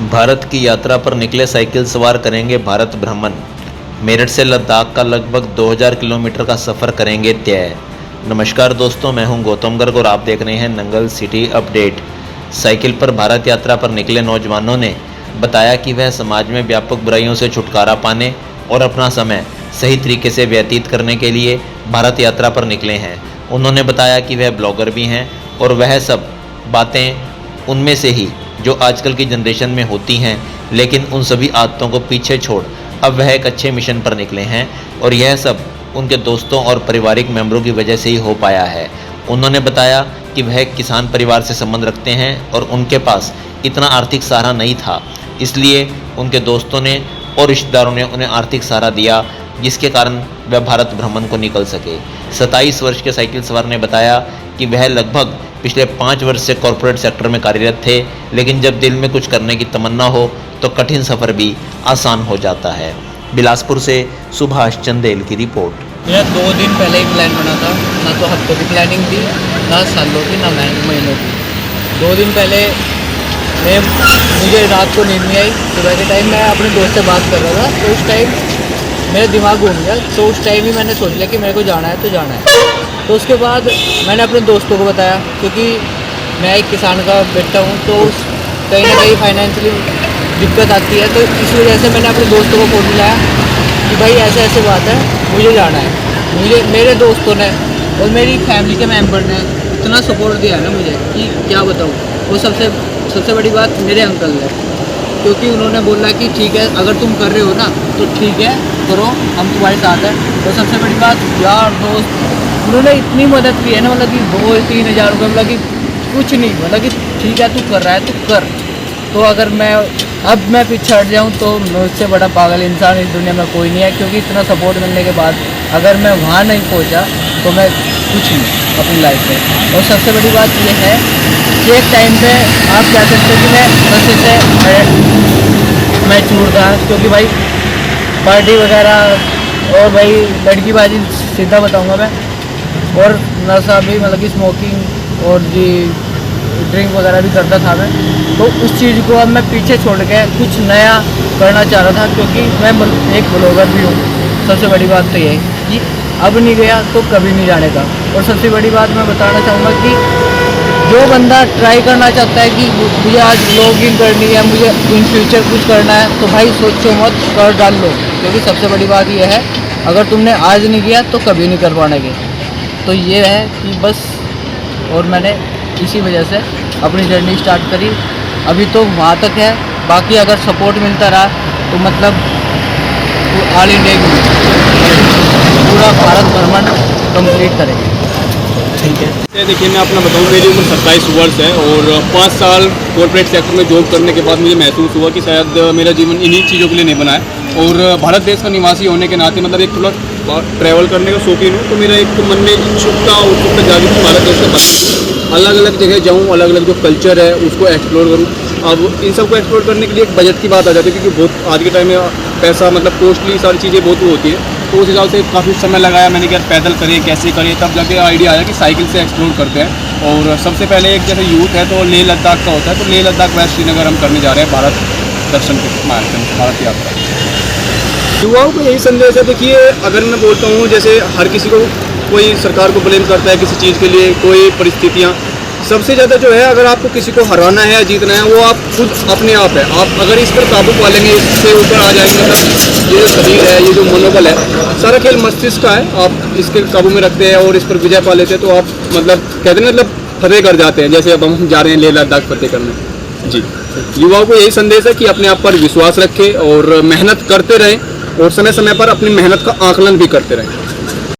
भारत की यात्रा पर निकले साइकिल सवार करेंगे भारत भ्रमण। मेरठ से लद्दाख का लगभग 2000 किलोमीटर का सफ़र करेंगे तय। नमस्कार दोस्तों, मैं हूं गौतम गर्ग और आप देख रहे हैं नंगल सिटी अपडेट। साइकिल पर भारत यात्रा पर निकले नौजवानों ने बताया कि वह समाज में व्यापक बुराइयों से छुटकारा पाने और अपना समय सही तरीके से व्यतीत करने के लिए भारत यात्रा पर निकले हैं। उन्होंने बताया कि वह ब्लॉगर भी हैं और वह सब बातें उनमें से ही जो आजकल की जनरेशन में होती हैं, लेकिन उन सभी आदतों को पीछे छोड़ अब वह एक अच्छे मिशन पर निकले हैं और यह सब उनके दोस्तों और पारिवारिक मेंबरों की वजह से ही हो पाया है। उन्होंने बताया कि वह एक किसान परिवार से संबंध रखते हैं और उनके पास इतना आर्थिक सहारा नहीं था, इसलिए उनके दोस्तों ने और रिश्तेदारों ने उन्हें आर्थिक सहारा दिया, जिसके कारण वह भारत भ्रमण को निकल सके। 27 वर्ष के साइकिल सवार ने बताया कि वह लगभग पिछले 5 वर्ष से कॉरपोरेट सेक्टर में कार्यरत थे, लेकिन जब दिल में कुछ करने की तमन्ना हो तो कठिन सफ़र भी आसान हो जाता है। बिलासपुर से सुभाष चंदेल की रिपोर्ट। मेरा 2 दिन पहले ही प्लान बना था, ना तो हफ्तों की प्लानिंग थी, ना सालों की, ना महीनों की। 2 दिन पहले मुझे रात को नींद नहीं आई। सुबह के टाइम मैं अपने दोस्त से बात कर रहा था, तो उस टाइम मेरा दिमाग घूम गया। तो उस टाइम ही मैंने सोच लिया कि मेरे को जाना है तो जाना है। तो उसके बाद मैंने अपने दोस्तों को बताया, क्योंकि मैं एक किसान का बेटा हूँ, तो कहीं ना कहीं फाइनेंशियली दिक्कत आती है। तो इस वजह से मैंने अपने दोस्तों को फ़ोन मिलाया कि भाई ऐसे ऐसे बात है, मुझे जाना है। मेरे दोस्तों ने और मेरी फैमिली के मेंबर ने इतना सपोर्ट दिया है ना मुझे कि क्या बताऊँ। वो सबसे बड़ी बात मेरे अंकल है, क्योंकि उन्होंने बोला कि ठीक है, अगर तुम कर रहे हो ना तो ठीक है, करो, हम तुम्हारे साथ हैं। और सबसे बड़ी बात, यार दोस्त उन्होंने इतनी मदद की है ना, मतलब कि 2-3 हज़ार रुपये, मतलब कि कुछ नहीं, मतलब कि ठीक है तू कर रहा है तो कर। तो अगर अब मैं पीछे हट जाऊँ तो मुझसे बड़ा पागल इंसान इस दुनिया में कोई नहीं है, क्योंकि इतना सपोर्ट मिलने के बाद अगर मैं वहाँ नहीं पहुँचा तो मैं कुछ नहीं अपनी लाइफ में। और सबसे बड़ी बात यह है कि एक टाइम पे आप कह सकते हो कि मैं नशे से मैच्योर था, क्योंकि भाई पार्टी वगैरह और भाई लड़कीबाजी सीधा बताऊंगा मैं, और नशा भी, मतलब कि स्मोकिंग और जी ड्रिंक वगैरह भी करता था मैं। तो उस चीज़ को अब मैं पीछे छोड़ के कुछ नया करना चाह रहा था, क्योंकि मैं एक ब्लॉगर भी हूँ। सबसे बड़ी बात तो ये है कि अब नहीं गया तो कभी नहीं जाने का। और सबसे बड़ी बात मैं बताना चाहूँगा कि जो बंदा ट्राई करना चाहता है कि मुझे आज ब्लॉगिंग करनी है, मुझे इन फ्यूचर कुछ करना है, तो भाई सोचो मत, कर डाल लो। क्योंकि सबसे बड़ी बात यह है, अगर तुमने आज नहीं किया तो कभी नहीं कर पाओगे। तो ये है कि बस, और मैंने इसी वजह से अपनी जर्नी स्टार्ट करी। अभी तो वहाँ तक है, बाकी अगर सपोर्ट मिलता रहा तो मतलब ऑल इंडिया पूरा भारत भ्रमण कंप्लीट करेंगे। ठीक है। देखिए, मैं अपना बताऊं, मेरी उम्र 27 वर्ष है और 5 साल कॉर्पोरेट सेक्टर में जॉब करने के बाद मुझे महसूस हुआ कि शायद मेरा जीवन इन्हीं चीज़ों के लिए नहीं बना है। और भारत देश का निवासी होने के नाते, मतलब एक थोड़ा ट्रैवल करने का शौकीन हूँ, तो मेरा एक तो मन में उत्सुकता जागी कि भारत देश का अलग अलग जगह जाऊँ, अलग अलग जो कल्चर है उसको एक्सप्लोर करूँ। अब इन सबको एक्सप्लोर करने के लिए एक बजट की बात आ जाती है, क्योंकि बहुत आज के टाइम में पैसा, मतलब कॉस्टली सारी चीज़ें बहुत होती है। तो उस हिसाब से काफ़ी समय लगाया मैंने कि यार पैदल करें, कैसे करें, तब जाके आइडिया आया कि साइकिल से एक्सप्लोर करते हैं। और सबसे पहले एक जैसे यूथ है तो लेह लद्दाख का होता है, तो लेह लद्दाख वेस्ट श्रीनगर हम करने जा रहे हैं भारत दर्शन के माध्यम से, भारत यात्रा। युवाओं को यही संदेश है। देखिए, अगर मैं बोलता हूँ, जैसे हर किसी को कोई सरकार को ब्लेम करता है किसी चीज़ के लिए, कोई परिस्थितियाँ, सबसे ज़्यादा जो है, अगर आपको किसी को हराना है या जीतना है, वो आप खुद अपने आप है। आप अगर इस पर काबू पा लेंगे, इससे ऊपर आ जाएंगे, मतलब ये जो शरीर है, ये जो मनोबल है, सारा खेल मस्तिष्क का है। आप इसके काबू में रखते हैं और इस पर विजय पा लेते हैं, तो आप मतलब कहते हैं, मतलब फतेह कर जाते हैं। जैसे अब हम जा रहे हैं लेह लद्दाख फतेह करने। जी, युवाओं को यही संदेश है कि अपने आप पर विश्वास रखें और मेहनत करते रहें, और समय समय पर अपनी मेहनत का आकलन भी करते रहें।